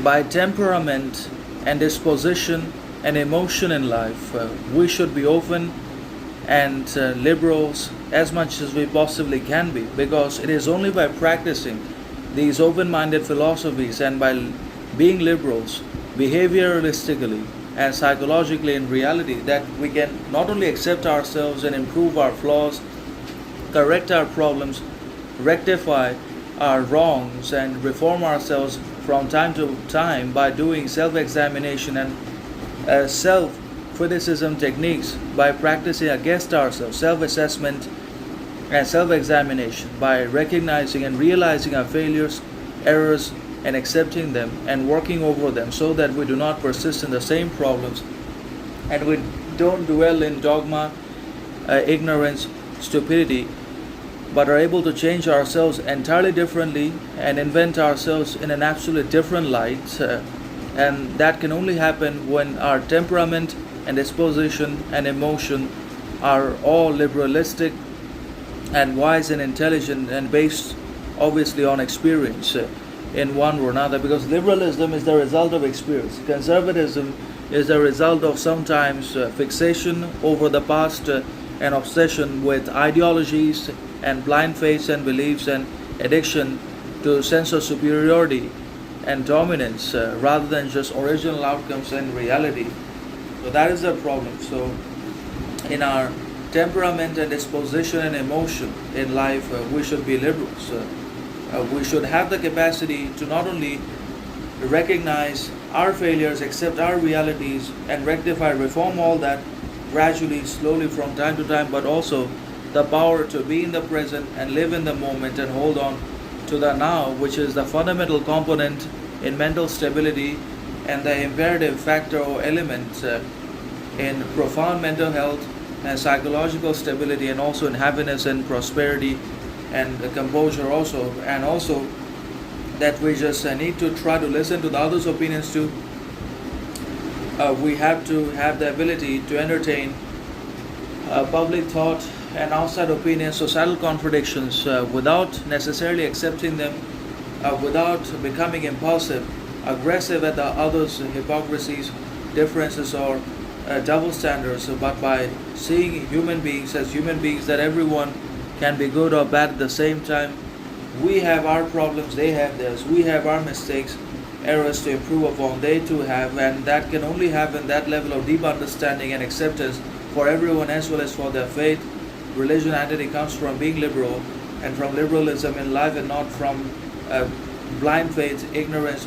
by temperament and disposition and emotion in life, we should be open and liberals as much as we possibly can be, because it is only by practicing these open-minded philosophies and by being liberals behavioralistically and psychologically in reality that we can not only accept ourselves and improve our flaws, correct our problems, rectify our wrongs, and reform ourselves from time to time by doing self-examination and self-criticism techniques, by practicing against ourselves, self-assessment and self-examination, by recognizing and realizing our failures, errors, and accepting them and working over them so that we do not persist in the same problems and we don't dwell in dogma, ignorance, stupidity, but are able to change ourselves entirely differently and invent ourselves in an absolutely different light. And that can only happen when our temperament and disposition and emotion are all liberalistic and wise and intelligent and based obviously on experience in one or another, because liberalism is the result of experience. Conservatism is the result of sometimes fixation over the past and obsession with ideologies and blind faiths and beliefs and addiction to sense of superiority and dominance rather than just original outcomes and reality. So that is the problem. So in our temperament and disposition and emotion in life, we should be liberals. We should have the capacity to not only recognize our failures, accept our realities, and rectify, reform all that gradually, slowly from time to time, but also the power to be in the present and live in the moment and hold on to the now, which is the fundamental component in mental stability and the imperative factor or element in profound mental health and psychological stability, and also in happiness and prosperity and composure also. And also that we just need to try to listen to the others' opinions too. We have to have the ability to entertain public thought and outside opinions, societal contradictions, without necessarily accepting them, without becoming impulsive, aggressive at the others' hypocrisies, differences, or double standards, but by seeing human beings as human beings, that everyone can be good or bad at the same time. We have our problems, they have theirs. We have our mistakes, errors to improve upon, they too have, and that can only happen, that level of deep understanding and acceptance for everyone as well as for their faith. Religion identity comes from being liberal and from liberalism in life, and not from blind faith, ignorance,